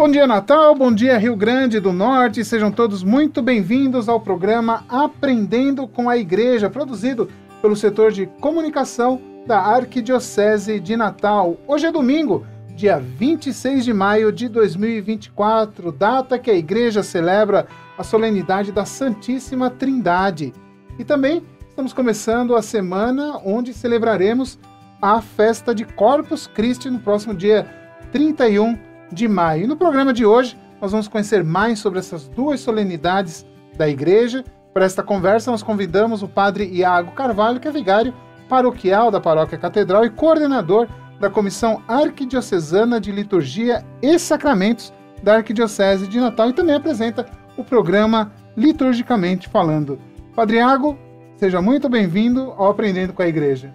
Bom dia, Natal, bom dia, Rio Grande do Norte, sejam todos muito bem-vindos ao programa Aprendendo com a Igreja, produzido pelo setor de comunicação da Arquidiocese de Natal. Hoje é domingo, dia 26 de maio de 2024, data que a Igreja celebra a solenidade da Santíssima Trindade. E também estamos começando a semana onde celebraremos a festa de Corpus Christi no próximo dia 31 de maio. E no programa de hoje nós vamos conhecer mais sobre essas duas solenidades da Igreja. Para esta conversa nós convidamos o Padre Iago Carvalho, que é vigário paroquial da Paróquia Catedral e coordenador da Comissão Arquidiocesana de Liturgia e Sacramentos da Arquidiocese de Natal, e também apresenta o programa Liturgicamente Falando. Padre Iago, seja muito bem-vindo ao Aprendendo com a Igreja.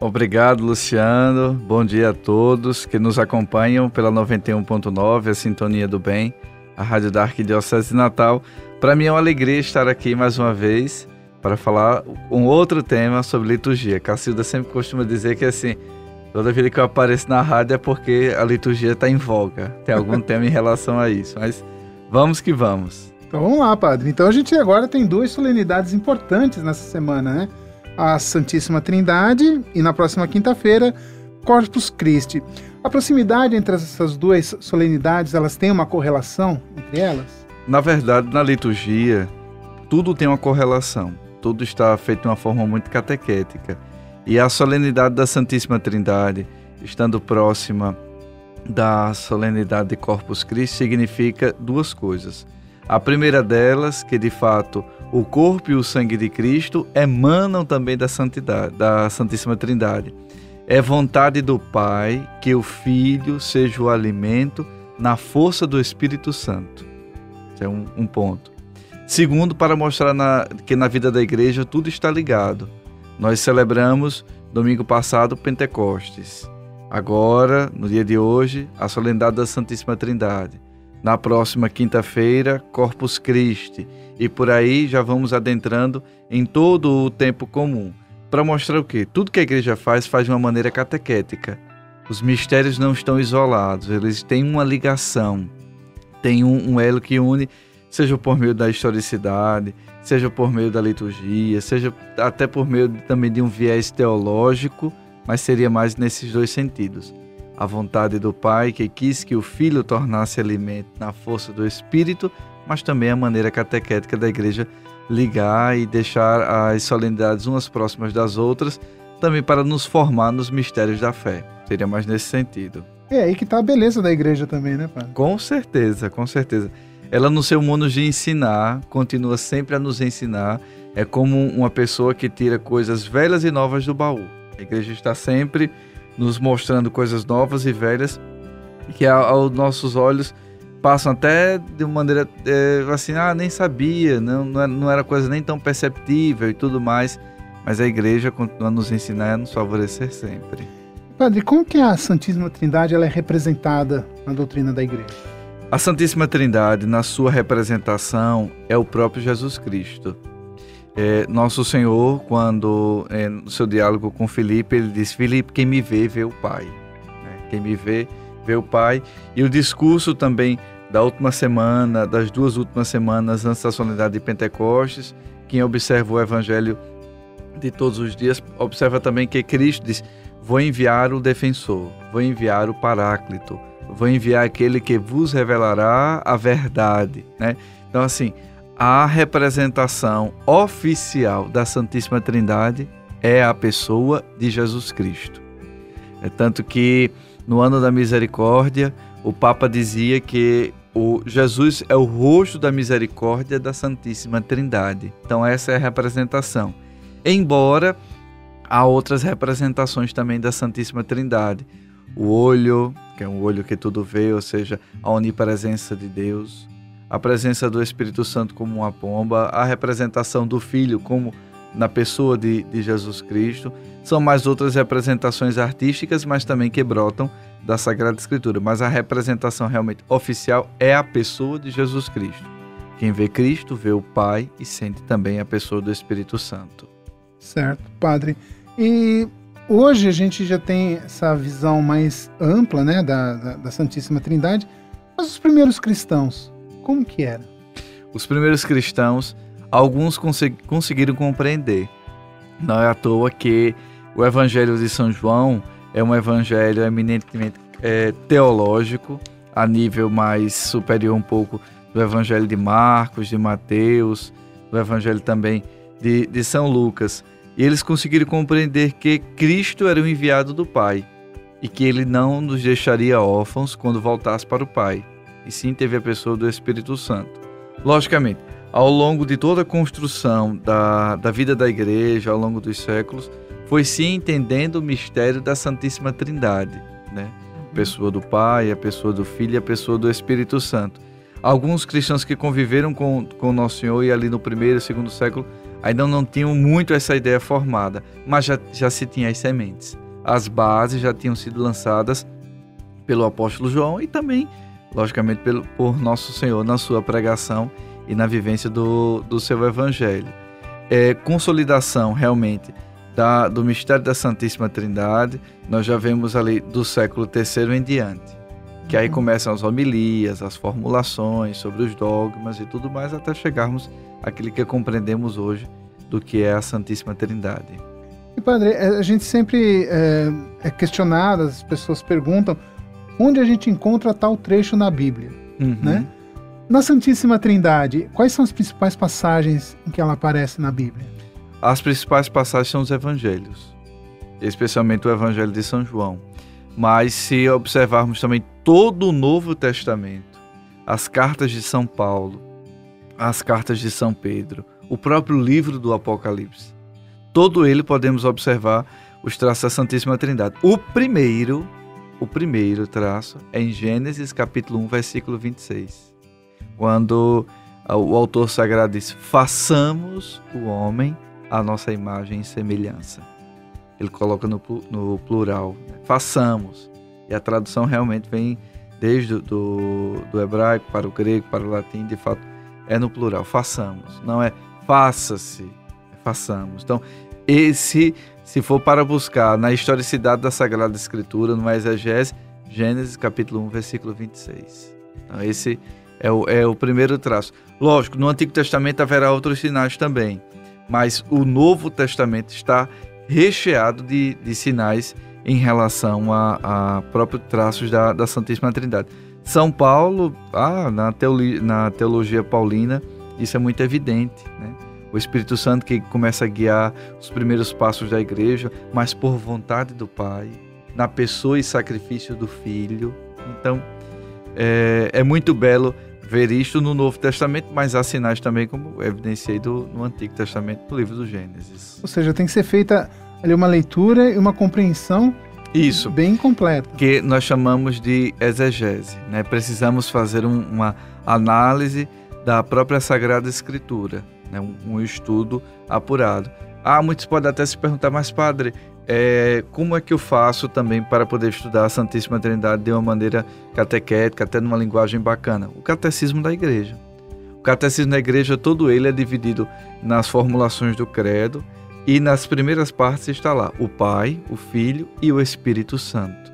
Obrigado, Luciano. Bom dia a todos que nos acompanham pela 91.9, a Sintonia do Bem, a rádio da Arquidiocese de Natal. Para mim é uma alegria estar aqui mais uma vez para falar um outro tema sobre liturgia. Cacilda sempre costuma dizer que assim, toda vez que eu apareço na rádio é porque a liturgia está em voga. Tem algum tema em relação a isso, mas vamos que vamos. Então vamos lá, Padre. Então a gente agora tem duas solenidades importantes nessa semana, né? A Santíssima Trindade e na próxima quinta-feira, Corpus Christi. A proximidade entre essas duas solenidades, elas têm uma correlação entre elas? Na verdade, na liturgia, tudo tem uma correlação. Tudo está feito de uma forma muito catequética. E a solenidade da Santíssima Trindade, estando próxima da solenidade de Corpus Christi, significa duas coisas. A primeira delas, que de fato o corpo e o sangue de Cristo emanam também da santidade, da Santíssima Trindade. É vontade do Pai que o Filho seja o alimento na força do Espírito Santo. Esse é um ponto. Segundo, para mostrar que na vida da igreja tudo está ligado. Nós celebramos domingo passado Pentecostes. Agora, no dia de hoje, a solenidade da Santíssima Trindade. Na próxima quinta-feira, Corpus Christi. E por aí já vamos adentrando em todo o tempo comum. Para mostrar o quê? Tudo que a igreja faz de uma maneira catequética. Os mistérios não estão isolados, eles têm uma ligação. Tem um elo que une, seja por meio da historicidade, seja por meio da liturgia, seja até por meio também de um viés teológico, mas seria mais nesses dois sentidos. A vontade do Pai, que quis que o Filho tornasse alimento na força do Espírito, mas também a maneira catequética da Igreja ligar e deixar as solenidades umas próximas das outras, também para nos formar nos mistérios da fé. Seria mais nesse sentido. É aí que está a beleza da Igreja também, né, Padre? Com certeza, com certeza. Ela no seu modo de ensinar, continua sempre a nos ensinar. É como uma pessoa que tira coisas velhas e novas do baú. A Igreja está sempre nos mostrando coisas novas e velhas que aos nossos olhos passam até de uma maneira assim, nem sabia, não era coisa nem tão perceptível e tudo mais, mas a Igreja continua a nos ensinar e a nos favorecer sempre. Padre, como que a Santíssima Trindade ela é representada na doutrina da Igreja? A Santíssima Trindade, na sua representação, é o próprio Jesus Cristo. Nosso Senhor, quando no seu diálogo com Filipe, ele diz: Filipe, quem me vê, vê o Pai. Quem me vê, vê o Pai. E o discurso também da última semana, das duas últimas semanas antes da solenidade de Pentecostes, quem observa o Evangelho de todos os dias, observa também que Cristo diz: vou enviar o defensor, vou enviar o Paráclito, vou enviar aquele que vos revelará a verdade. Então, assim, a representação oficial da Santíssima Trindade é a pessoa de Jesus Cristo. É tanto que no ano da misericórdia, o Papa dizia que Jesus é o rosto da misericórdia da Santíssima Trindade. Então essa é a representação. Embora há outras representações também da Santíssima Trindade. O olho, que é um olho que tudo vê, ou seja, a onipresença de Deus. A presença do Espírito Santo como uma pomba, a representação do Filho como na pessoa de Jesus Cristo. São mais outras representações artísticas, mas também que brotam da Sagrada Escritura. Mas a representação realmente oficial é a pessoa de Jesus Cristo. Quem vê Cristo, vê o Pai e sente também a pessoa do Espírito Santo. Certo, Padre. E hoje a gente já tem essa visão mais ampla, né, da Santíssima Trindade, Mas os primeiros cristãos, como que era? Os primeiros cristãos, alguns conseguiram compreender. Não é à toa que o Evangelho de São João é um evangelho eminentemente teológico, a nível mais superior um pouco do Evangelho de Marcos, de Mateus, do Evangelho também de São Lucas. E eles conseguiram compreender que Cristo era o enviado do Pai e que ele não nos deixaria órfãos quando voltasse para o Pai. E sim teve a pessoa do Espírito Santo. Logicamente, ao longo de toda a construção da vida da igreja, ao longo dos séculos, foi se entendendo o mistério da Santíssima Trindade, né? A pessoa do Pai, a pessoa do Filho e a pessoa do Espírito Santo. Alguns cristãos que conviveram com o Nosso Senhor e ali no primeiro e segundo século ainda não tinham muito essa ideia formada, mas já se tinha as sementes. As bases já tinham sido lançadas pelo apóstolo João e também, logicamente, por Nosso Senhor na sua pregação e na vivência do seu evangelho. Consolidação realmente do mistério da Santíssima Trindade, nós já vemos ali do século III em diante, que aí começam as homilias, as formulações sobre os dogmas e tudo mais, até chegarmos àquilo que compreendemos hoje do que é a Santíssima Trindade. E padre, a gente sempre é questionado, as pessoas perguntam onde a gente encontra tal trecho na Bíblia, né? Na Santíssima Trindade, quais são as principais passagens em que ela aparece na Bíblia? As principais passagens são os evangelhos, especialmente o Evangelho de São João. Mas se observarmos também todo o Novo Testamento, as cartas de São Paulo, as cartas de São Pedro, o próprio livro do Apocalipse, todo ele podemos observar os traços da Santíssima Trindade. O primeiro traço é em Gênesis capítulo 1, versículo 26, quando o autor sagrado diz: façamos o homem a nossa imagem e semelhança. Ele coloca no plural, né? Façamos. E a tradução realmente vem desde do hebraico para o grego, para o latim, de fato, é no plural. Façamos. Não é faça-se, é façamos. Então, se for para buscar na historicidade da Sagrada Escritura, numa exegese, Gênesis capítulo 1, versículo 26. Então, esse é o primeiro traço. Lógico, no Antigo Testamento haverá outros sinais também, mas o Novo Testamento está recheado de sinais em relação a próprios traços da Santíssima Trindade. São Paulo, na teologia paulina, isso é muito evidente, né? O Espírito Santo que começa a guiar os primeiros passos da igreja, mas por vontade do Pai, na pessoa e sacrifício do Filho. Então, é muito belo ver isto no Novo Testamento, mas há sinais também, como evidenciei no Antigo Testamento, no livro do Gênesis. Ou seja, tem que ser feita ali uma leitura e uma compreensão bem completa. Que nós chamamos de exegese, né? Precisamos fazer uma análise da própria Sagrada Escritura, né? Um estudo apurado. Muitos podem até se perguntar, mas padre, como é que eu faço também para poder estudar a Santíssima Trindade de uma maneira catequética, até numa linguagem bacana? O Catecismo da Igreja. O Catecismo da Igreja, todo ele é dividido nas formulações do credo, e nas primeiras partes está lá o Pai, o Filho e o Espírito Santo.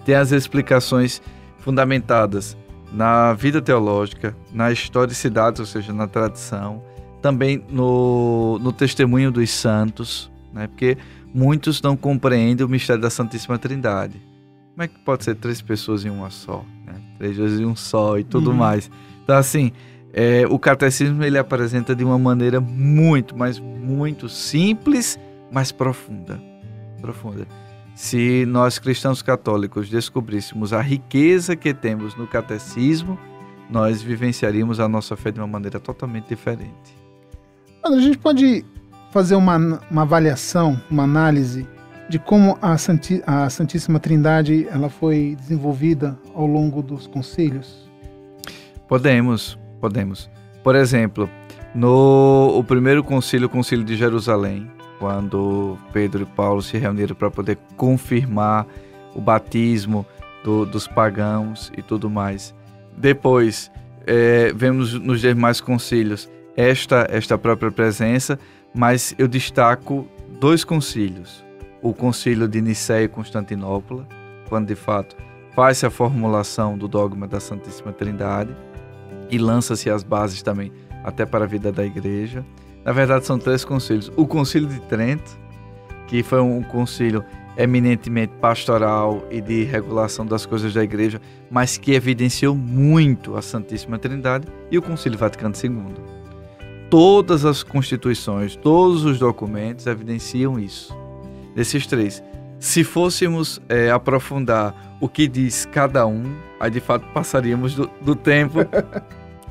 Tem as explicações fundamentadas na vida teológica, na historicidade, ou seja, na tradição, também no testemunho dos santos, né? Porque muitos não compreendem o mistério da Santíssima Trindade. Como é que pode ser 3 pessoas em uma só, né? 3 vezes em um só e tudo mais. Então, assim, o catecismo ele apresenta de uma maneira muito, mas muito simples, mas profunda. Se nós cristãos católicos descobríssemos a riqueza que temos no catecismo, nós vivenciaríamos a nossa fé de uma maneira totalmente diferente. A gente pode fazer uma avaliação, uma análise de como a Santíssima Trindade ela foi desenvolvida ao longo dos concílios? Podemos. Por exemplo, no primeiro concílio, o concílio de Jerusalém, quando Pedro e Paulo se reuniram para poder confirmar o batismo dos pagãos e tudo mais. Depois, vemos nos demais concílios esta própria presença, mas eu destaco 2 concílios. O concílio de Nicéia e Constantinopla, quando de fato faz-se a formulação do dogma da Santíssima Trindade e lança-se as bases também até para a vida da igreja. Na verdade, são 3 concílios. O Concílio de Trento, que foi um concílio eminentemente pastoral e de regulação das coisas da igreja, mas que evidenciou muito a Santíssima Trindade, e o Concílio Vaticano II. Todas as constituições, todos os documentos evidenciam isso. Desses 3. Se fôssemos aprofundar o que diz cada um, aí de fato passaríamos do tempo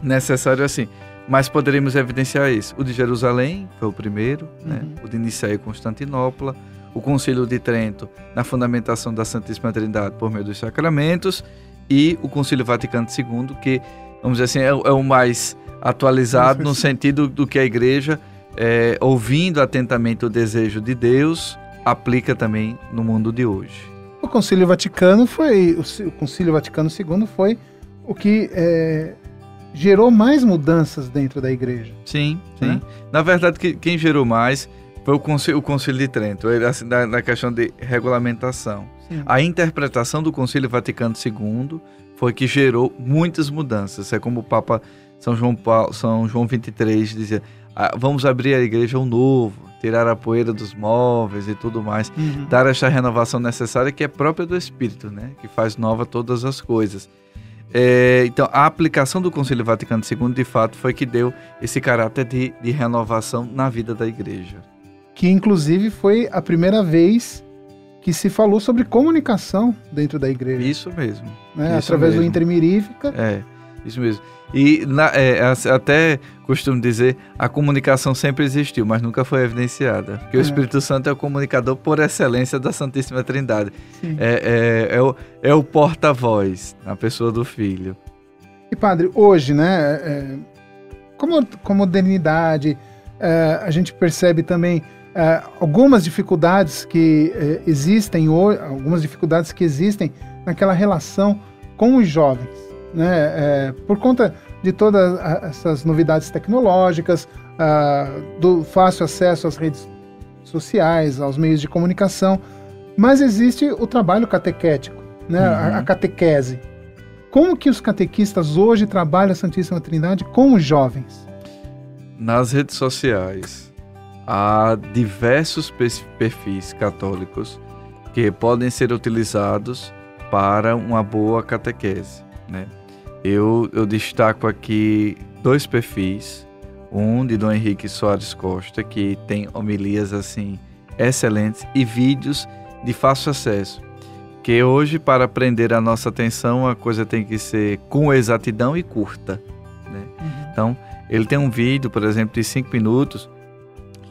necessário assim. Mas poderíamos evidenciar isso. O de Jerusalém foi o primeiro, né? O de Nicéia e Constantinopla, o Concílio de Trento na fundamentação da Santíssima Trindade por meio dos sacramentos, e o Concílio Vaticano II, que, vamos dizer assim, é o mais atualizado no sentido do que a igreja, ouvindo atentamente o desejo de Deus, aplica também no mundo de hoje. O Concílio Vaticano II foi o que gerou mais mudanças dentro da igreja. Sim. Na verdade, quem gerou mais foi o Concílio de Trento, assim, na questão de regulamentação. Sim. A interpretação do Concílio Vaticano II foi que gerou muitas mudanças. É como o Papa São João 23 dizia: vamos abrir a igreja ao novo, tirar a poeira dos móveis e tudo mais, dar esta renovação necessária que é própria do Espírito, né? Que faz nova todas as coisas. Então, a aplicação do Concílio Vaticano II, de fato, foi que deu esse caráter de renovação na vida da igreja. Que, inclusive, foi a primeira vez que se falou sobre comunicação dentro da igreja. Isso mesmo. Né? Isso através mesmo. Do Intermirífica. Isso mesmo. E até costumo dizer, a comunicação sempre existiu, mas nunca foi evidenciada. Porque o Espírito Santo é o comunicador por excelência da Santíssima Trindade. É o porta-voz na pessoa do Filho. E padre, hoje, né, com a modernidade, a gente percebe também algumas dificuldades que existem naquela relação com os jovens. Né, por conta de todas essas novidades tecnológicas, do fácil acesso às redes sociais, aos meios de comunicação, mas existe o trabalho catequético, né, a catequese. Como que os catequistas hoje trabalham a Santíssima Trindade com os jovens? Nas redes sociais há diversos perfis católicos que podem ser utilizados para uma boa catequese, né? Eu destaco aqui 2 perfis, um de Dom Henrique Soares Costa, que tem homilias assim excelentes e vídeos de fácil acesso, que hoje, para prender a nossa atenção, a coisa tem que ser com exatidão e curta, né? Então, ele tem um vídeo, por exemplo, de 5 minutos,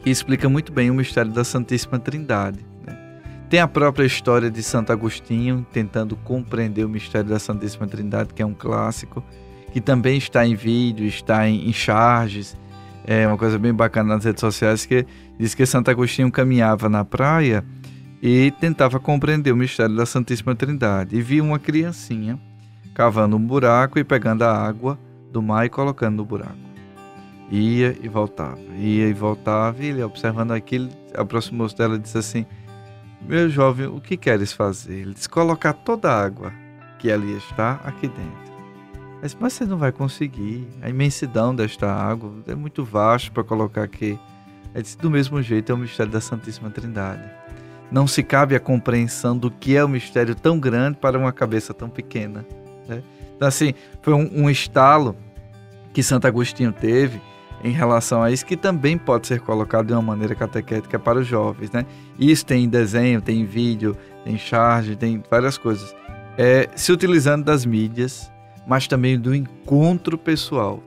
que explica muito bem o mistério da Santíssima Trindade, né? Tem a própria história de Santo Agostinho, tentando compreender o mistério da Santíssima Trindade, que é um clássico, que também está em vídeo, está em charges. É uma coisa bem bacana nas redes sociais, que diz que Santo Agostinho caminhava na praia e tentava compreender o mistério da Santíssima Trindade. E via uma criancinha cavando um buraco e pegando a água do mar e colocando no buraco. Ia e voltava, e ele observando aquilo, aproximou-se dela e disse assim: meu jovem, o que queres fazer? Ele disse: colocar toda a água que ali está aqui dentro. Mas você não vai conseguir, a imensidão desta água é muito vasto para colocar aqui. Ele disse: do mesmo jeito é o mistério da Santíssima Trindade. Não se cabe a compreensão do que é um mistério tão grande para uma cabeça tão pequena, né? Então, assim, foi um estalo que Santo Agostinho teve em relação a isso, que também pode ser colocado de uma maneira catequética para os jovens, né? Isso tem em desenho, tem em vídeo, tem em charge, tem várias coisas. Se utilizando das mídias, mas também do encontro pessoal,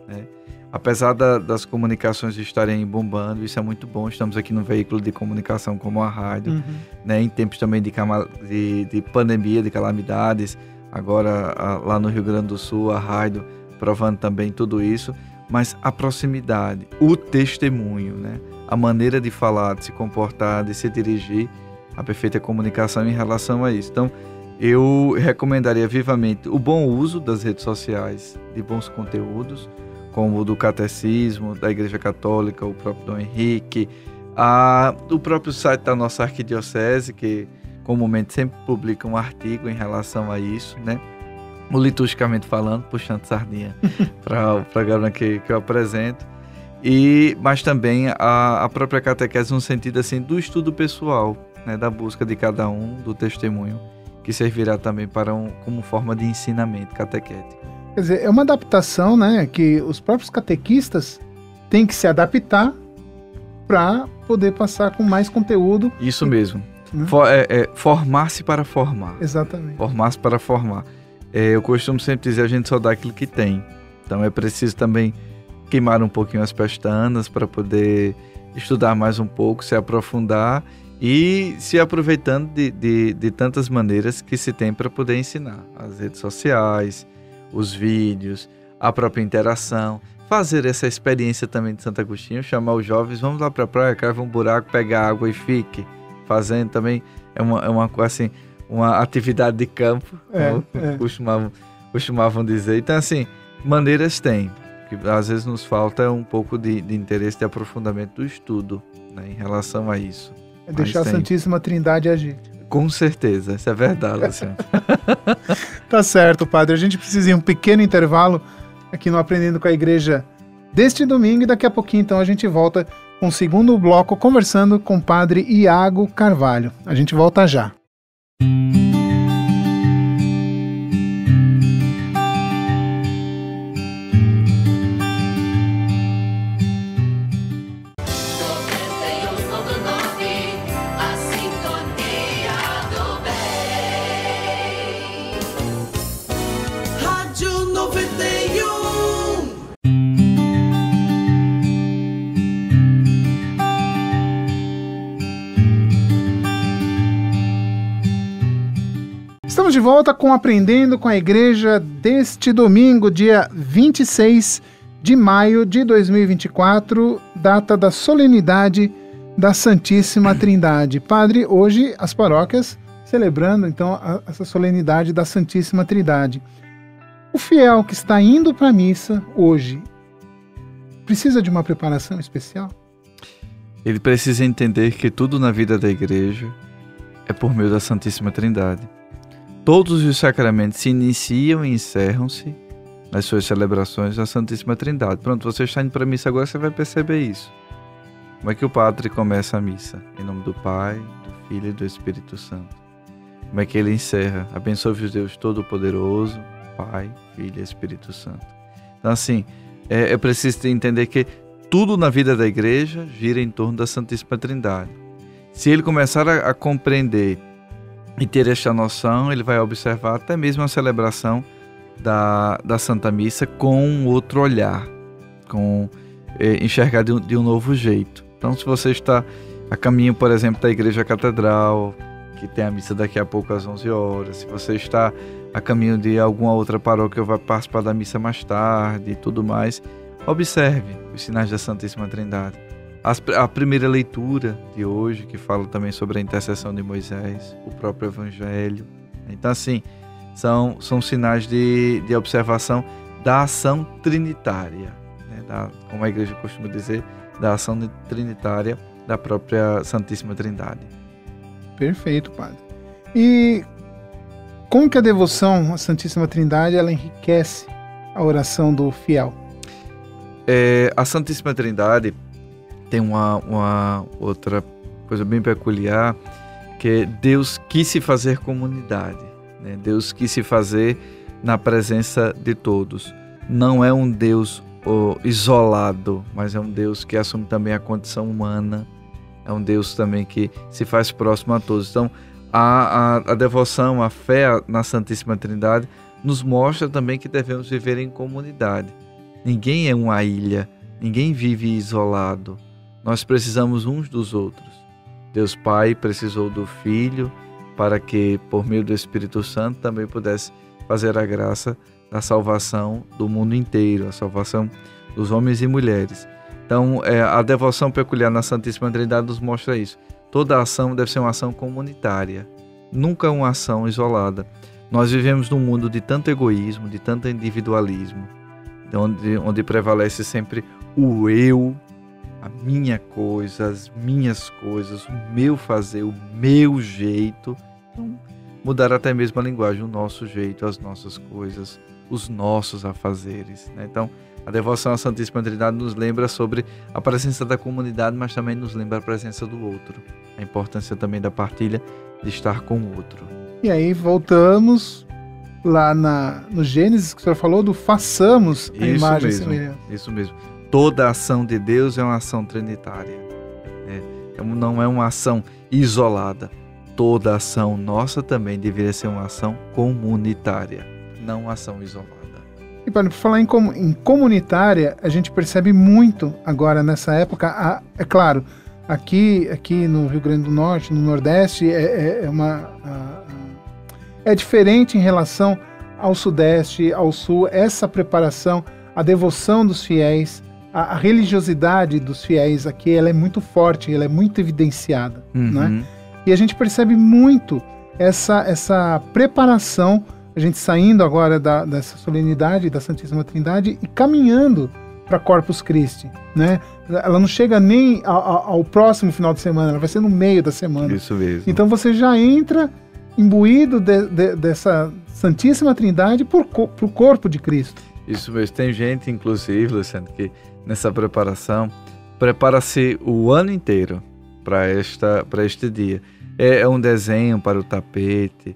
né? Apesar das comunicações estarem bombando, isso é muito bom. Estamos aqui num veículo de comunicação como a rádio, né? Em tempos também de pandemia, de calamidades. Agora, lá no Rio Grande do Sul, a rádio provando também tudo isso. Mas a proximidade, o testemunho, né? A maneira de falar, de se comportar, de se dirigir, a perfeita comunicação em relação a isso. Então, eu recomendaria vivamente o bom uso das redes sociais, de bons conteúdos, como o do Catecismo, da Igreja Católica, o próprio Dom Henrique, o próprio site da nossa arquidiocese, que comumente sempre publica um artigo em relação a isso, né? O Liturgicamente Falando, puxando sardinha para o programa que eu apresento. Mas também a própria catequese no sentido assim, do estudo pessoal, né? Da busca de cada um, do testemunho, que servirá também como forma de ensinamento catequético. Quer dizer, é uma adaptação, né? Que os próprios catequistas têm que se adaptar para poder passar com mais conteúdo. Isso mesmo. Né? Formar-se para formar. Exatamente. Formar-se para formar. Eu costumo sempre dizer, a gente só dá aquilo que tem. Então é preciso também queimar um pouquinho as pestanas para poder estudar mais um pouco, se aprofundar e se aproveitando de tantas maneiras que se tem para poder ensinar. As redes sociais, os vídeos, a própria interação, fazer essa experiência também de Santo Agostinho, chamar os jovens, vamos lá para a praia, cava um buraco, pega água e fique fazendo também. É uma atividade de campo, como costumavam dizer. Então, assim, maneiras tem, que às vezes nos falta um pouco de interesse, de aprofundamento do estudo, né, em relação a isso. É deixar a Santíssima Trindade agir. Com certeza, isso é verdade, Luciano. Tá certo, padre. A gente precisa ir um pequeno intervalo aqui no Aprendendo com a Igreja deste domingo, e daqui a pouquinho, então, a gente volta com o segundo bloco, conversando com o padre Iago Carvalho. A gente volta já. Estamos de volta com Aprendendo com a Igreja deste domingo, dia 26 de maio de 2024, data da solenidade da Santíssima Trindade. Padre, hoje as paróquias celebrando então essa solenidade da Santíssima Trindade. O fiel que está indo para a missa hoje precisa de uma preparação especial? Ele precisa entender que tudo na vida da igreja é por meio da Santíssima Trindade. Todos os sacramentos se iniciam e encerram-se nas suas celebrações da Santíssima Trindade. Pronto, você está indo para a missa agora, você vai perceber isso. Como é que o padre começa a missa? Em nome do Pai, do Filho e do Espírito Santo. Como é que ele encerra? Abençoe-vos Deus Todo-Poderoso, Pai, Filho e Espírito Santo. Então, assim, é preciso entender que tudo na vida da igreja gira em torno da Santíssima Trindade. Se ele começar a compreender e ter esta noção, ele vai observar até mesmo a celebração da Santa Missa com outro olhar, enxergar de um novo jeito. Então, se você está a caminho, por exemplo, da Igreja Catedral, que tem a missa daqui a pouco às 11 horas, se você está a caminho de alguma outra paróquia, vai participar da missa mais tarde e tudo mais, observe os sinais da Santíssima Trindade. A primeira leitura de hoje, que fala também sobre a intercessão de Moisés, o próprio Evangelho. Então, assim, são sinais de observação da ação trinitária, né? Como a igreja costuma dizer, da ação trinitária da própria Santíssima Trindade. Perfeito, padre. E como que a devoção à Santíssima Trindade ela enriquece a oração do fiel? A Santíssima Trindade tem uma outra coisa bem peculiar, que Deus quis se fazer comunidade, né? Deus quis se fazer na presença de todos. Não é um Deus isolado, mas é um Deus que assume também a condição humana, é um Deus também que se faz próximo a todos. Então, a devoção, a fé na Santíssima Trindade nos mostra também que devemos viver em comunidade. Ninguém é uma ilha, ninguém vive isolado. Nós precisamos uns dos outros. Deus Pai precisou do Filho para que, por meio do Espírito Santo, também pudesse fazer a graça da salvação do mundo inteiro, a salvação dos homens e mulheres. Então, a devoção peculiar na Santíssima Trindade nos mostra isso. Toda ação deve ser uma ação comunitária, nunca uma ação isolada. Nós vivemos num mundo de tanto egoísmo, de tanto individualismo, onde prevalece sempre o eu, a minha coisa, as minhas coisas, o meu fazer, o meu jeito, mudar até mesmo a linguagem, o nosso jeito, as nossas coisas, os nossos afazeres, né? Então, a devoção à Santíssima Trindade nos lembra sobre a presença da comunidade, mas também nos lembra a presença do outro, a importância também da partilha, de estar com o outro. E aí voltamos lá no Gênesis, que o senhor falou do façamos a imagem e semelhança. Isso mesmo. Toda a ação de Deus é uma ação trinitária, né? Não é uma ação isolada. Toda ação nossa também deveria ser uma ação comunitária, não uma ação isolada. E para falar em comunitária, a gente percebe muito agora nessa época, é claro, aqui no Rio Grande do Norte, no Nordeste, é diferente em relação ao Sudeste, ao Sul, essa preparação, a devoção dos fiéis, a religiosidade dos fiéis aqui, ela é muito forte, ela é muito evidenciada, né? E a gente percebe muito essa preparação, a gente saindo agora dessa solenidade da Santíssima Trindade e caminhando para Corpus Christi, né? Ela não chega nem ao próximo final de semana, ela vai ser no meio da semana. Isso mesmo. Então você já entra imbuído dessa Santíssima Trindade pro corpo de Cristo. Isso mesmo. Tem gente, inclusive, Luciano, que nessa preparação prepara-se o ano inteiro para este dia. É um desenho para o tapete,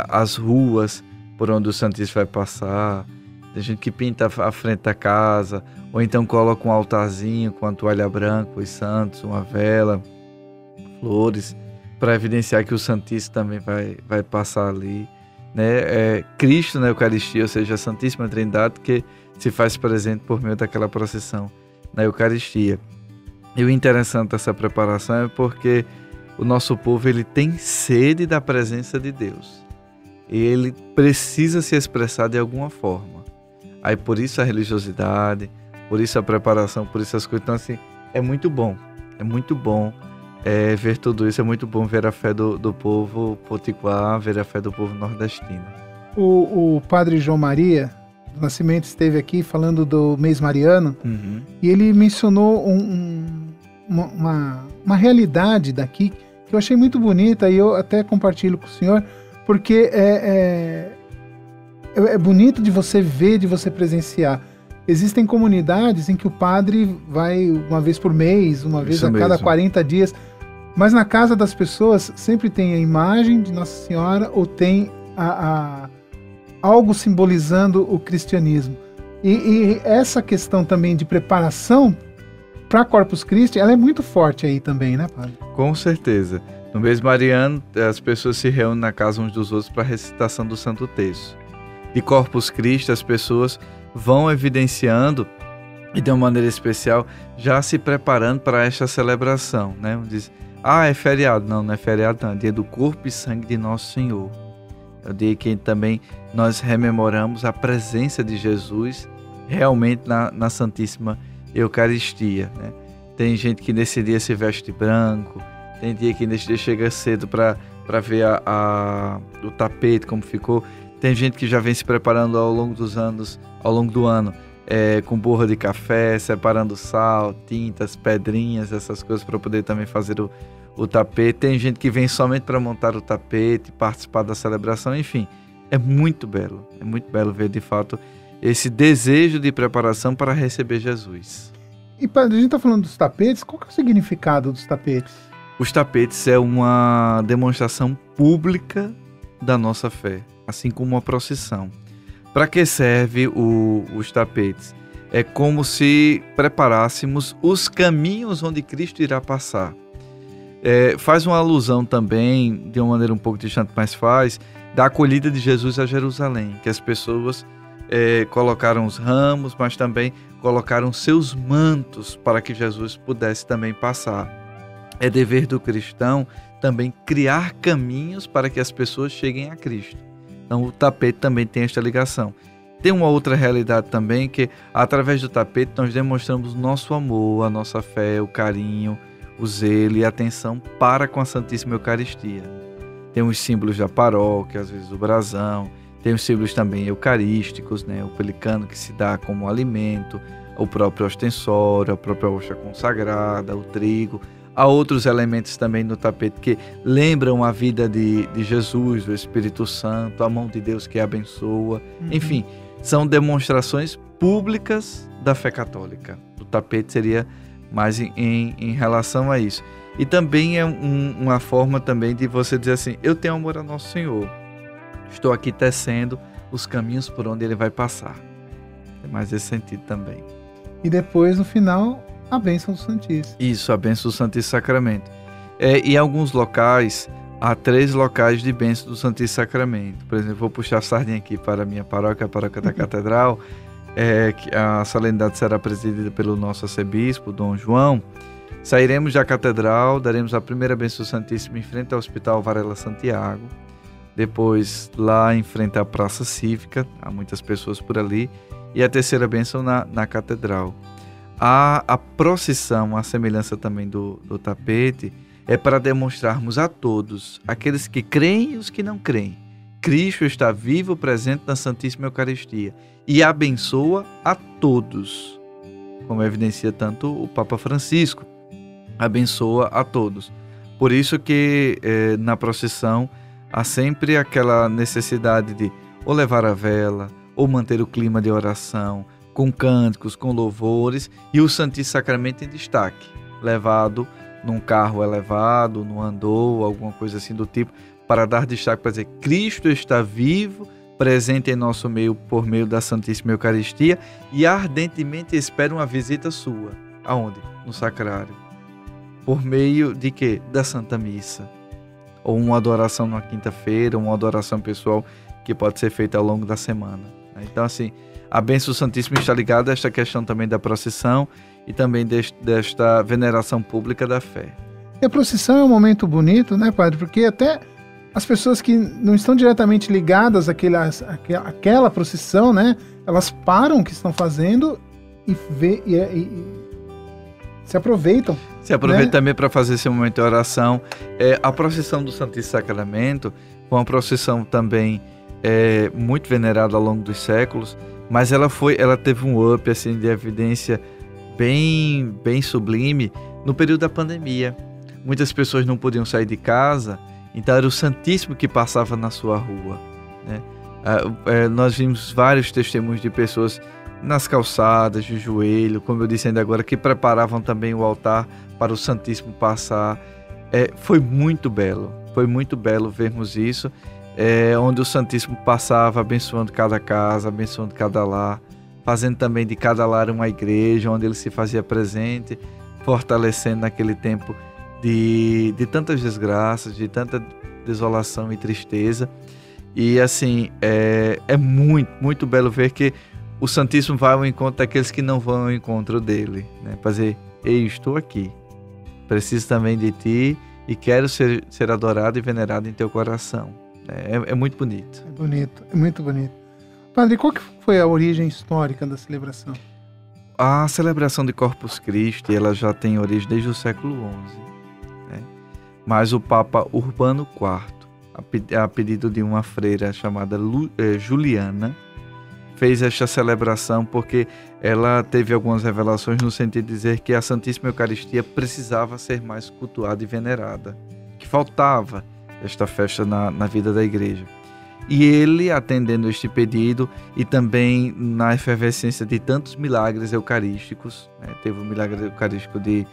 as ruas por onde o Santíssimo vai passar. Tem gente que pinta a frente da casa, ou então coloca um altarzinho com a toalha branca, os santos, uma vela, flores, para evidenciar que o Santíssimo também vai passar ali, né? Cristo na Eucaristia, ou seja, a Santíssima Trindade, que se faz presente por meio daquela procissão na Eucaristia. E o interessante dessa preparação é porque o nosso povo ele tem sede da presença de Deus. E ele precisa se expressar de alguma forma. Aí por isso a religiosidade, por isso a preparação, por isso as coisas. Então assim, é muito bom ver tudo isso, é muito bom ver a fé do povo potiguar, ver a fé do povo nordestino. O padre João Maria do Nascimento esteve aqui falando do mês mariano, e ele mencionou uma realidade daqui que eu achei muito bonita, e eu até compartilho com o senhor, porque é bonito de você ver, de você presenciar. Existem comunidades em que o padre vai uma vez por mês, uma vez a cada 40 dias, mas na casa das pessoas sempre tem a imagem de Nossa Senhora ou tem algo simbolizando o cristianismo. E essa questão também de preparação para Corpus Christi, ela é muito forte aí também, né, padre? Com certeza. No mês mariano, as pessoas se reúnem na casa uns dos outros para a recitação do Santo Terço. De Corpus Christi, as pessoas vão evidenciando e de uma maneira especial já se preparando para esta celebração, né? Diz, é feriado. Não é feriado, não. É dia do corpo e sangue de Nosso Senhor. É o dia que também nós rememoramos a presença de Jesus realmente na Santíssima Eucaristia, né? Tem gente que nesse dia se veste branco, tem dia que nesse dia chega cedo para ver o tapete como ficou. Tem gente que já vem se preparando ao longo do ano, com borra de café, separando sal, tintas, pedrinhas, essas coisas para poder também fazer o tapete. Tem gente que vem somente para montar o tapete, participar da celebração, enfim. É muito belo ver de fato esse desejo de preparação para receber Jesus. E padre, a gente está falando dos tapetes, qual que é o significado dos tapetes? Os tapetes é uma demonstração pública da nossa fé, assim como uma procissão. Para que serve os tapetes? É como se preparássemos os caminhos onde Cristo irá passar. Faz uma alusão também, de uma maneira um pouco distante, mas faz, da acolhida de Jesus a Jerusalém, que as pessoas colocaram os ramos, mas também colocaram seus mantos para que Jesus pudesse também passar. É dever do cristão também criar caminhos para que as pessoas cheguem a Cristo. Então o tapete também tem esta ligação. Tem uma outra realidade também, que através do tapete nós demonstramos nosso amor, a nossa fé, o carinho, o zelo e a atenção para com a Santíssima Eucaristia. Tem os símbolos da paróquia, às vezes o brasão, tem os símbolos também eucarísticos, né? O pelicano que se dá como alimento, o próprio ostensório, a própria hóstia consagrada, o trigo, Há outros elementos também no tapete que lembram a vida de Jesus, do Espírito Santo, a mão de Deus que abençoa. Enfim, são demonstrações públicas da fé católica. O tapete seria mais em relação a isso. E também é uma forma também de você dizer assim, eu tenho amor ao nosso Senhor. Estou aqui tecendo os caminhos por onde Ele vai passar. É mais esse sentido também. E depois, no final, a bênção do Santíssimo. Isso, a bênção do Santíssimo Sacramento. Em alguns locais, há 3 locais de bênção do Santíssimo Sacramento. Por exemplo, vou puxar a sardinha aqui para a minha paróquia, a paróquia da Catedral. A solenidade será presidida pelo nosso arcebispo, Dom João. Sairemos da Catedral, daremos a primeira bênção do Santíssimo em frente ao Hospital Varela Santiago. Depois, lá em frente à Praça Cívica, há muitas pessoas por ali. E a terceira bênção na Catedral. A procissão, a semelhança também do tapete, é para demonstrarmos a todos, aqueles que creem e os que não creem, Cristo está vivo, presente na Santíssima Eucaristia e abençoa a todos, como evidencia tanto o Papa Francisco, abençoa a todos. Por isso que na procissão há sempre aquela necessidade de ou levar a vela, ou manter o clima de oração, com cânticos, com louvores, e o Santíssimo Sacramento em destaque, levado num carro elevado, num andor, alguma coisa assim do tipo, para dar destaque, para dizer, Cristo está vivo, presente em nosso meio por meio da Santíssima Eucaristia, e ardentemente espera uma visita sua. Aonde? No Sacrário. Por meio de quê? Da Santa Missa. Ou uma adoração numa quinta-feira, uma adoração pessoal que pode ser feita ao longo da semana. Então, assim, a bênção do Santíssimo está ligada a esta questão também da procissão e também desta veneração pública da fé. E a procissão é um momento bonito, né, padre? Porque até as pessoas que não estão diretamente ligadas àquela procissão, né, elas param o que estão fazendo e se aproveitam. Se aproveita, né, também para fazer esse momento de oração. A procissão do Santíssimo Sacramento foi uma procissão também muito venerada ao longo dos séculos, mas ela teve um up assim, de evidência bem sublime no período da pandemia. Muitas pessoas não podiam sair de casa, então era o Santíssimo que passava na sua rua, né? Nós vimos vários testemunhos de pessoas nas calçadas, de joelho, como eu disse ainda agora, que preparavam também o altar para o Santíssimo passar. Foi muito belo vermos isso, onde o Santíssimo passava abençoando cada casa, abençoando cada lar, fazendo também de cada lar uma igreja, onde ele se fazia presente, fortalecendo naquele tempo de tantas desgraças, de tanta desolação e tristeza. E assim, é muito belo ver que o Santíssimo vai ao encontro daqueles que não vão ao encontro dele, né? Para dizer, ei, estou aqui, preciso também de ti e quero ser adorado e venerado em teu coração. É muito bonito. É muito bonito. Padre, qual que foi a origem histórica da celebração? A celebração de Corpus Christi, ela já tem origem desde o século XI, né? Mas o Papa Urbano IV, a pedido de uma freira chamada Juliana, fez esta celebração porque ela teve algumas revelações no sentido de dizer que a Santíssima Eucaristia precisava ser mais cultuada e venerada, que faltava esta festa na vida da igreja. E ele, atendendo este pedido e também na efervescência de tantos milagres eucarísticos, né? Teve um milagre eucarístico de,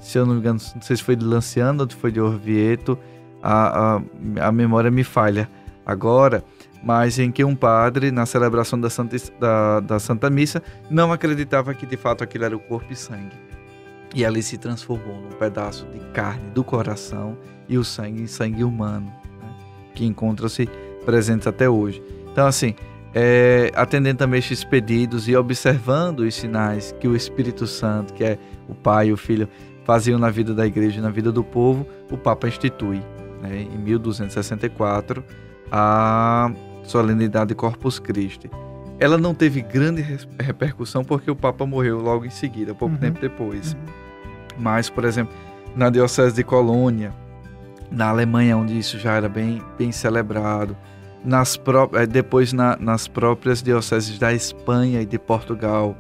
se eu não me engano, não sei se foi de Lanciano ou se foi de Orvieto, a memória me falha agora, mas em que um padre, na celebração da Santa Missa, não acreditava que de fato aquilo era o corpo e sangue. E ali se transformou num pedaço de carne do coração e o sangue em sangue humano, né? Que encontram-se presentes até hoje. Então, assim, atendendo também estes pedidos e observando os sinais que o Espírito Santo, que é o Pai e o Filho, faziam na vida da igreja e na vida do povo, o Papa institui, né, em 1264, a solenidade de Corpus Christi. Ela não teve grande repercussão porque o Papa morreu logo em seguida, pouco tempo depois. Mas, por exemplo, na Diocese de Colônia, na Alemanha, onde isso já era bem celebrado, depois nas próprias dioceses da Espanha e de Portugal,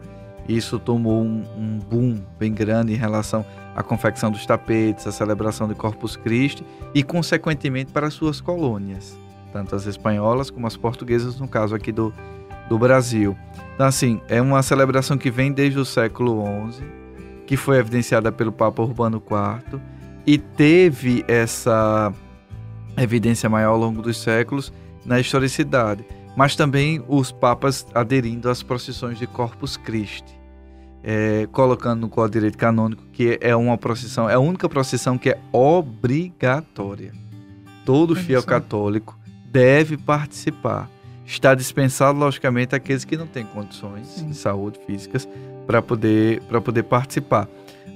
isso tomou um boom bem grande em relação à confecção dos tapetes, à celebração de Corpus Christi e, consequentemente, para as suas colônias, tanto as espanholas como as portuguesas, no caso aqui do Brasil. Então, assim, é uma celebração que vem desde o século XI, que foi evidenciada pelo Papa Urbano IV e teve essa evidência maior ao longo dos séculos na historicidade, mas também os papas aderindo às procissões de Corpus Christi, colocando no Código de Direito Canônico que é uma procissão, é a única procissão que é obrigatória. Todo fiel católico deve participar. Está dispensado, logicamente, aqueles que não têm condições de saúde físicas para poder participar.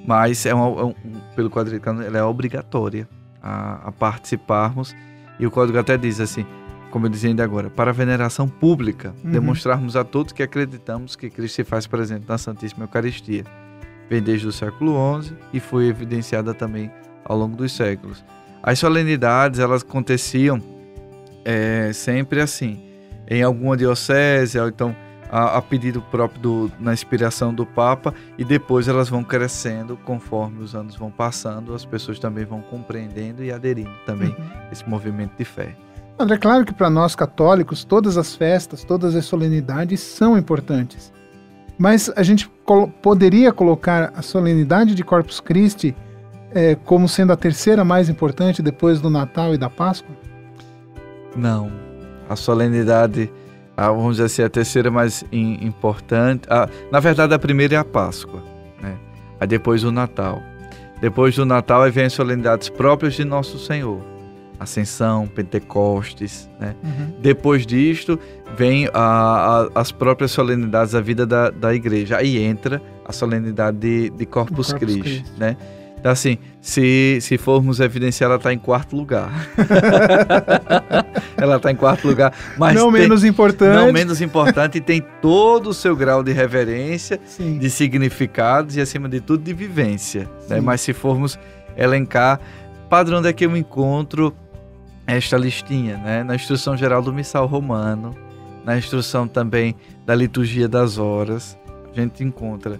Mas pelo Código de Direito Canônico, ela é obrigatória a participarmos. E o Código até diz assim, como eu dizia ainda agora, para a veneração pública, demonstrarmos a todos que acreditamos que Cristo se faz presente na Santíssima Eucaristia. Vem desde o século XI e foi evidenciada também ao longo dos séculos. As solenidades, elas aconteciam sempre assim, em alguma diocese, ou então a pedido próprio na inspiração do Papa, e depois elas vão crescendo conforme os anos vão passando, as pessoas também vão compreendendo e aderindo também a esse movimento de fé. André, é claro que para nós católicos todas as festas, todas as solenidades são importantes, mas a gente poderia colocar a solenidade de Corpus Christi como sendo a terceira mais importante depois do Natal e da Páscoa? Não, a solenidade, vamos dizer assim, a terceira mais importante, na verdade a primeira é a Páscoa, né? Aí depois o Natal. Depois do Natal aí vem as solenidades próprias de Nosso Senhor, Ascensão, Pentecostes, né? Depois disto vem as próprias solenidades da vida da igreja, aí entra a solenidade de Corpus Christi, né? Então, assim, se formos evidenciar, ela está em quarto lugar. Ela está em quarto lugar. Mas não menos importante. Não menos importante, e tem todo o seu grau de reverência, de significados e, acima de tudo, de vivência. Né? Mas se formos elencar, padre, onde é que eu encontro esta listinha? Né? Na Instrução Geral do Missal Romano, na instrução também da Liturgia das Horas, a gente encontra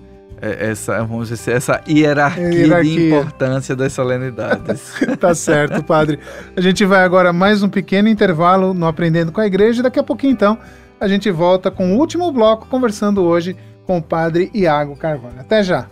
vamos dizer, essa hierarquia de importância das solenidades. Tá certo, padre. A gente vai agora mais um pequeno intervalo no Aprendendo com a Igreja. Daqui a pouquinho, então, a gente volta com o último bloco, conversando hoje com o padre Iago Carvalho. Até já!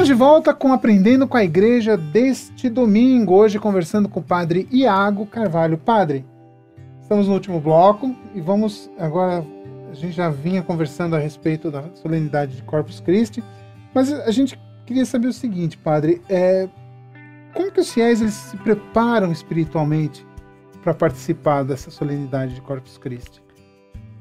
De volta com Aprendendo com a Igreja deste domingo, hoje conversando com o padre Iago Carvalho. Padre, estamos no último bloco e vamos agora, a gente já vinha conversando a respeito da solenidade de Corpus Christi, mas a gente queria saber o seguinte, padre, como que os fiéis eles se preparam espiritualmente para participar dessa solenidade de Corpus Christi?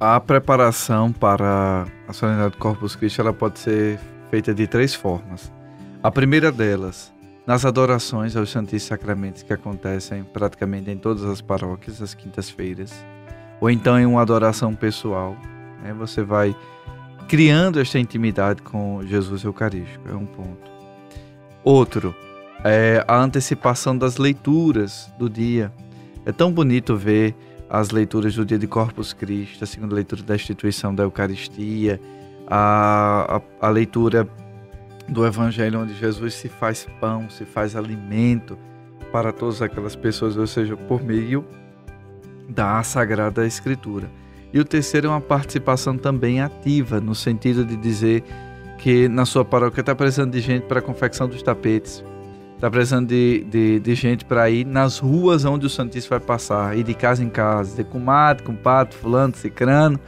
A preparação para a solenidade de Corpus Christi, ela pode ser feita de 3 formas. A primeira delas, nas adorações aos Santíssimos Sacramentos que acontecem praticamente em todas as paróquias, às quintas-feiras, ou então em uma adoração pessoal, né? Você vai criando esta intimidade com Jesus Eucarístico, é um ponto. Outro, é a antecipação das leituras do dia. É tão bonito ver as leituras do dia de Corpus Christi, a segunda leitura da instituição da Eucaristia, a leitura do Evangelho onde Jesus se faz pão, se faz alimento para todas aquelas pessoas, ou seja, por meio da Sagrada Escritura. E o terceiro é uma participação também ativa, no sentido de dizer que na sua paróquia está precisando de gente para a confecção dos tapetes, está precisando de gente para ir nas ruas onde o Santíssimo vai passar, ir de casa em casa, dizer, comadre, compadre, fulano, cicrano,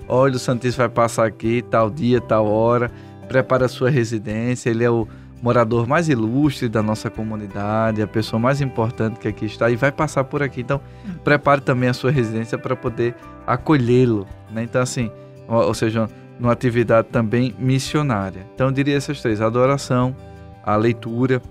olha, o Santíssimo vai passar aqui, tal dia, tal hora, prepara a sua residência, ele é o morador mais ilustre da nossa comunidade, a pessoa mais importante que aqui está e vai passar por aqui. Então, prepare também a sua residência para poder acolhê-lo, né? Então, assim, ou seja, numa atividade também missionária. Então eu diria essas três: a adoração, a leitura,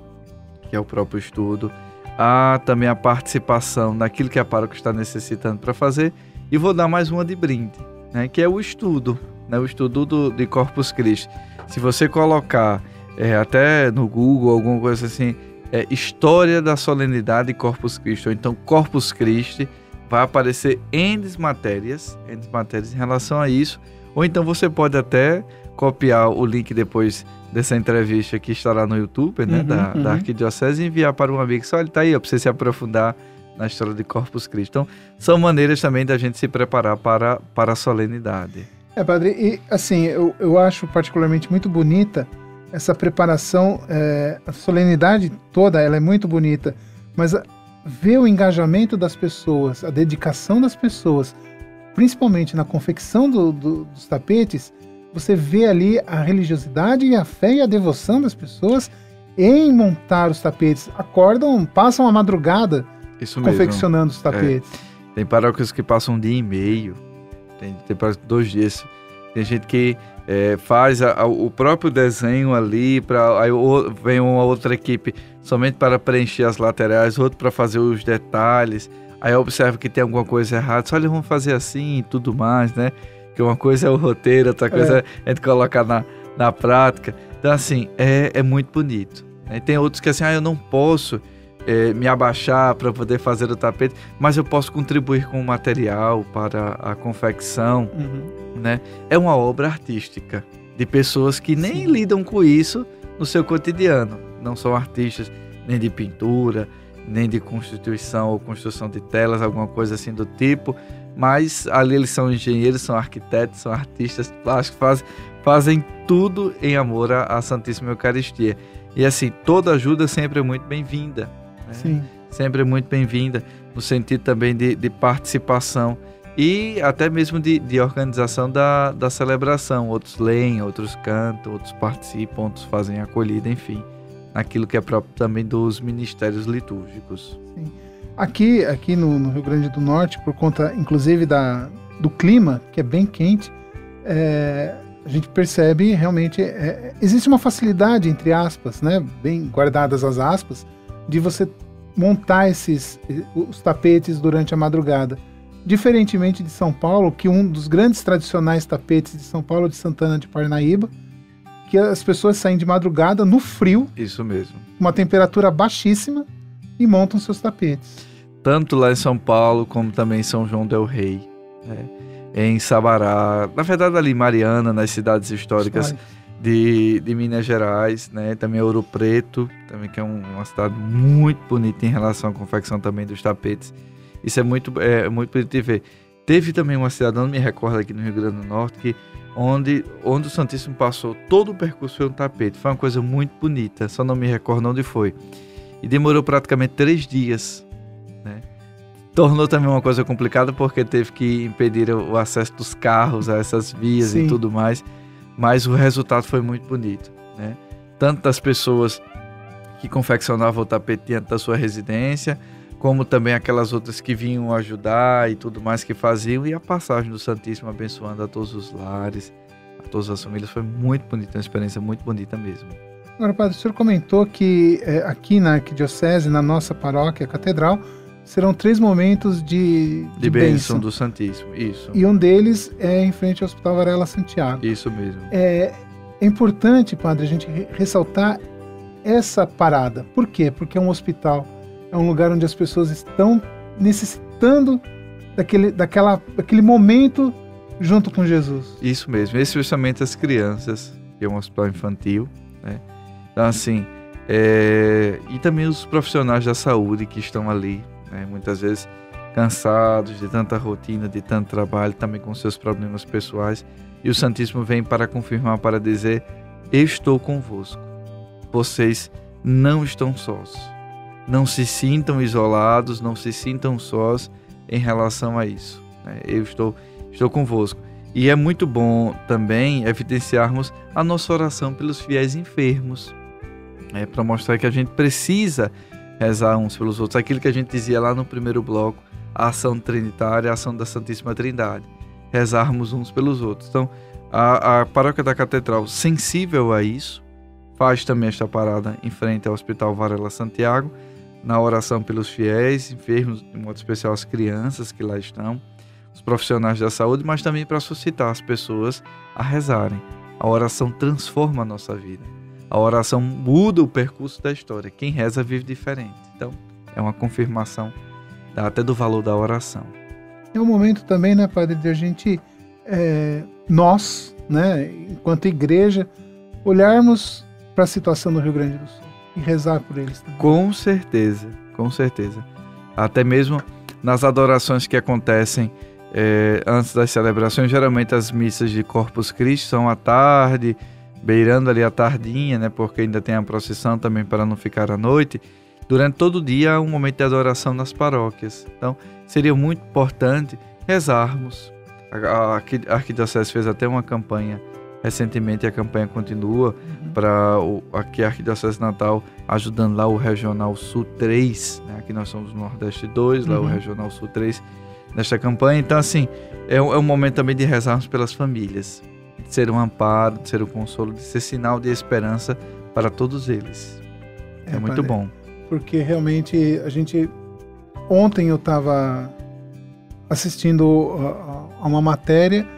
que é o próprio estudo, há também a participação naquilo que a paróquia está necessitando para fazer, e vou dar mais uma de brinde, né, que é o estudo, né, o estudo de Corpus Christi. Se você colocar até no Google, alguma coisa assim, História da Solenidade de Corpus Christi, ou então Corpus Christi, vai aparecer N matérias em relação a isso, ou então você pode até copiar o link depois dessa entrevista que estará no YouTube, né, da Arquidiocese, e enviar para um amigo. Só ele está aí, para você se aprofundar na história de Corpus Christi. Então, são maneiras também da gente se preparar para a solenidade. Padre, e assim, eu acho particularmente muito bonita essa preparação, a solenidade toda, ela é muito bonita, mas ver o engajamento das pessoas, a dedicação das pessoas, principalmente na confecção dos tapetes, você vê ali a religiosidade e a fé e a devoção das pessoas em montar os tapetes. Acordam, passam a madrugada confeccionando os tapetes. Tem paróquias que passam um dia e meio, tem 2 dias. Tem gente que faz o próprio desenho ali, aí vem uma outra equipe somente para preencher as laterais, outro para fazer os detalhes. Aí observa que tem alguma coisa errada, só eles vão fazer assim e tudo mais, né? Que uma coisa é o roteiro, outra coisa é a gente colocar na prática. Então, assim, é muito bonito. Né? Tem outros que assim, eu não posso me abaixar para poder fazer o tapete, mas eu posso contribuir com o material para a confecção. Né? É uma obra artística de pessoas que nem lidam com isso no seu cotidiano. Não são artistas nem de pintura, nem de constituição ou construção de telas, alguma coisa assim do tipo, mas ali eles são engenheiros, são arquitetos, são artistas plásticos, fazem tudo em amor à Santíssima Eucaristia. E assim, toda ajuda sempre é muito bem-vinda, né? Sim. Sempre é muito bem-vinda, no sentido também de participação e até mesmo de organização da celebração. Outros leem, outros cantam, outros participam, outros fazem acolhida, enfim, naquilo que é próprio também dos ministérios litúrgicos. Sim. Aqui no Rio Grande do Norte, por conta inclusive do clima, que é bem quente, a gente percebe realmente, existe uma facilidade, entre aspas, né, bem guardadas as aspas, de você montar os tapetes durante a madrugada. Diferentemente de São Paulo, que um dos grandes tradicionais tapetes de São Paulo, de Santana de Parnaíba, que as pessoas saem de madrugada no frio, isso mesmo, uma temperatura baixíssima, e montam seus tapetes. Tanto lá em São Paulo, como também em São João del Rei, né? Em Sabará, na verdade ali em Mariana, nas cidades históricas de Minas Gerais, né? Também Ouro Preto, também, que é uma cidade muito bonita em relação à confecção também dos tapetes. Isso é muito bonito de ver. Teve também uma cidade, não me recordo, aqui no Rio Grande do Norte, que onde o Santíssimo passou, todo o percurso foi um tapete. Foi uma coisa muito bonita, só não me recordo onde foi. E demorou praticamente 3 dias, né? Tornou também uma coisa complicada, porque teve que impedir o acesso dos carros a essas vias. Sim. E tudo mais, mas o resultado foi muito bonito, né? Tanto das pessoas que confeccionavam o tapete diante da sua residência, como também aquelas outras que vinham ajudar e tudo mais que faziam, e a passagem do Santíssimo abençoando a todos os lares, a todas as famílias. Foi muito bonita, uma experiência muito bonita mesmo. Agora, padre, o senhor comentou que aqui na Arquidiocese, na nossa paróquia, a Catedral, serão 3 momentos de bênção do Santíssimo, isso. E um deles é em frente ao Hospital Varela Santiago. Isso mesmo. É importante, padre, a gente ressaltar essa parada. Por quê? Porque é um hospital, é um lugar onde as pessoas estão necessitando daquele momento junto com Jesus. Isso mesmo, especialmente as crianças, que é um hospital infantil, né? Então, assim, e também os profissionais da saúde que estão ali, né? Muitas vezes cansados de tanta rotina, de tanto trabalho, também com seus problemas pessoais. E o Santíssimo vem para confirmar, para dizer: eu estou convosco. Vocês não estão sós. Não se sintam isolados, não se sintam sós em relação a isso, né? Eu estou convosco. E é muito bom também evidenciarmos a nossa oração pelos fiéis enfermos, para mostrar que a gente precisa rezar uns pelos outros. Aquilo que a gente dizia lá no primeiro bloco, a ação trinitária, a ação da Santíssima Trindade. rezarmos uns pelos outros. Então, a Paróquia da Catedral, sensível a isso, faz também esta parada em frente ao Hospital Varela Santiago, na oração pelos fiéis, enfermos, de modo especial as crianças que lá estão, os profissionais da saúde, mas também para suscitar as pessoas a rezarem. A oração transforma a nossa vida. A oração muda o percurso da história. Quem reza vive diferente. Então, é uma confirmação até do valor da oração. É um momento também, né, Padre, de a gente, nós, né, enquanto igreja, olharmos para a situação do Rio Grande do Sul e rezar por eles também. Com certeza, com certeza. Até mesmo nas adorações que acontecem antes das celebrações, geralmente as missas de Corpus Christi são à tarde, beirando ali a tardinha, né, porque ainda tem a procissão também para não ficar à noite. Durante todo o dia há um momento de adoração nas paróquias. Então, seria muito importante rezarmos. A Arquidiocese fez até uma campanha recentemente, a campanha continua, para aqui a Arquidiocese Natal, ajudando lá o Regional Sul 3, né? Aqui nós somos o Nordeste 2, lá o Regional Sul 3, nesta campanha. Então, assim, é um momento também de rezarmos pelas famílias, de ser um amparo, de ser um consolo, de ser sinal de esperança para todos eles. É muito bom. Porque realmente ontem eu estava assistindo a uma matéria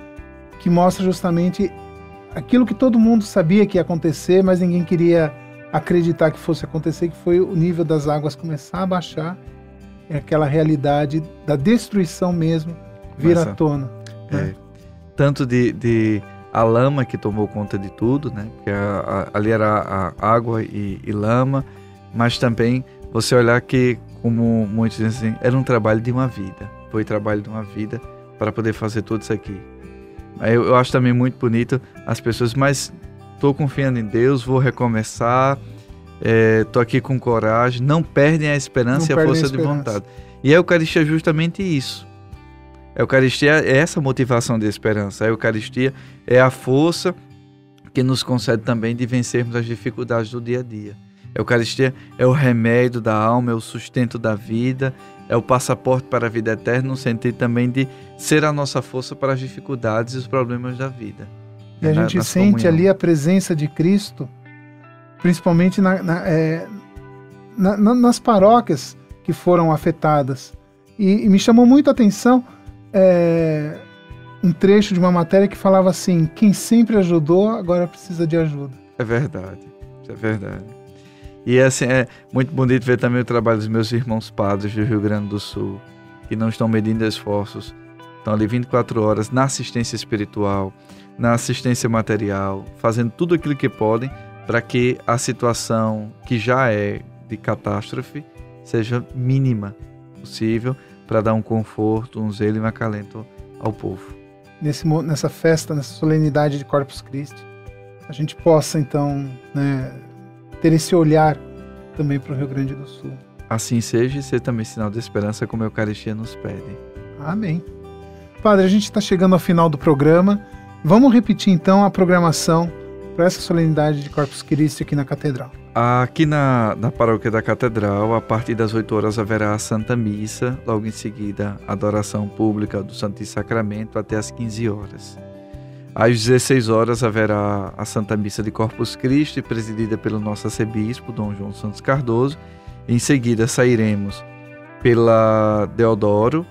que mostra justamente aquilo que todo mundo sabia que ia acontecer, mas ninguém queria acreditar que fosse acontecer, que foi o nível das águas começar a baixar, é aquela realidade da destruição mesmo vir à tona. Né? Tanto de a lama que tomou conta de tudo, né? Porque ali era a água e lama, mas também você olhar que, como muitos dizem assim, era um trabalho de uma vida. Foi trabalho de uma vida para poder fazer tudo isso aqui. Eu acho também muito bonito as pessoas, mas estou confiando em Deus, vou recomeçar, estou aqui com coragem, não perdem a esperança e a força de vontade. E a Eucaristia é justamente isso. A Eucaristia é essa motivação de esperança. A Eucaristia é a força que nos concede também de vencermos as dificuldades do dia a dia. A Eucaristia é o remédio da alma, é o sustento da vida, é o passaporte para a vida eterna, no sentido também de ser a nossa força para as dificuldades e os problemas da vida. E a gente sente ali a presença de Cristo, principalmente nas paróquias que foram afetadas. E me chamou muito a atenção um trecho de uma matéria que falava assim: quem sempre ajudou, agora precisa de ajuda. É verdade, é verdade. E assim, é muito bonito ver também o trabalho dos meus irmãos padres do Rio Grande do Sul, que não estão medindo esforços, estão ali 24 horas na assistência espiritual, na assistência material, fazendo tudo aquilo que podem para que a situação que já é de catástrofe seja mínima possível, para dar um conforto, um zelo e um acalento ao povo. Nessa festa, nessa solenidade de Corpus Christi, a gente possa então, né, ter esse olhar também para o Rio Grande do Sul. Assim seja, e ser também sinal de esperança, como a Eucaristia nos pede. Amém. Padre, a gente está chegando ao final do programa. Vamos repetir então a programação para essa solenidade de Corpus Christi aqui na Catedral. Aqui na Paróquia da Catedral, a partir das 8 horas haverá a Santa Missa, logo em seguida a adoração pública do Santíssimo Sacramento até as 15 horas. Às 16 horas haverá a Santa Missa de Corpus Christi, presidida pelo nosso arcebispo, Dom João Santos Cardoso. Em seguida sairemos pela Deodoro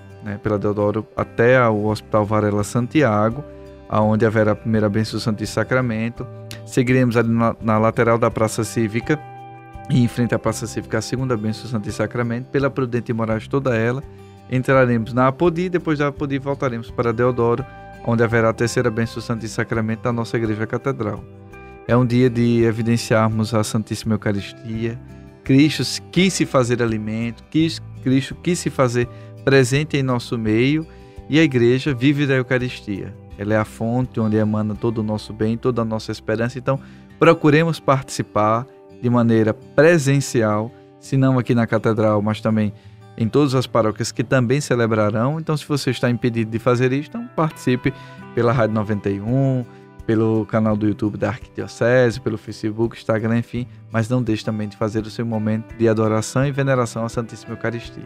até o Hospital Varela Santiago, onde haverá a primeira bênção do Santíssimo Sacramento. Seguiremos ali na lateral da Praça Cívica, e em frente à Praça Cívica a segunda bênção do Santíssimo Sacramento, pela Prudente Moraes toda ela. Entraremos na Apodi, depois da Apodi voltaremos para Deodoro, onde haverá a terceira bênção do Santíssimo Sacramento da nossa Igreja Catedral. É um dia de evidenciarmos a Santíssima Eucaristia. Cristo quis se fazer alimento, Cristo quis se fazer presente em nosso meio, e a Igreja vive da Eucaristia. Ela é a fonte onde emana todo o nosso bem, toda a nossa esperança. Então, procuremos participar de maneira presencial, se não aqui na Catedral, mas também em todas as paróquias que também celebrarão. Então, se você está impedido de fazer isso, então participe pela Rádio 91, pelo canal do YouTube da Arquidiocese, pelo Facebook, Instagram, enfim, mas não deixe também de fazer o seu momento de adoração e veneração à Santíssima Eucaristia.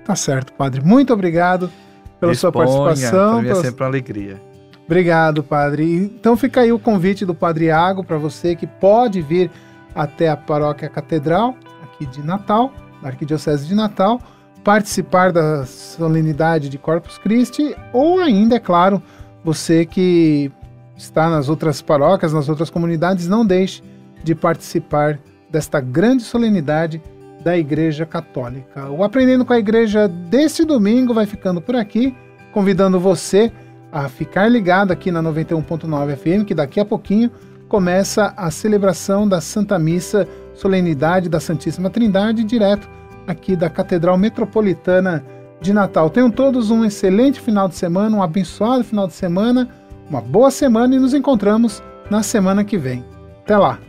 Tá certo, Padre. Muito obrigado pela sua participação. Para mim é sempre uma alegria. Obrigado, padre. Então fica aí o convite do Padre Iago para você que pode vir até a Paróquia Catedral, aqui de Natal, da Arquidiocese de Natal, participar da solenidade de Corpus Christi, ou ainda, é claro, você que está nas outras paróquias, nas outras comunidades, não deixe de participar desta grande solenidade da Igreja Católica. O Aprendendo com a Igreja deste domingo vai ficando por aqui, convidando você a ficar ligado aqui na 91.9 FM, que daqui a pouquinho começa a celebração da Santa Missa, Solenidade da Santíssima Trindade, direto aqui da Catedral Metropolitana de Natal. Tenham todos um excelente final de semana, um abençoado final de semana, uma boa semana e nos encontramos na semana que vem. Até lá!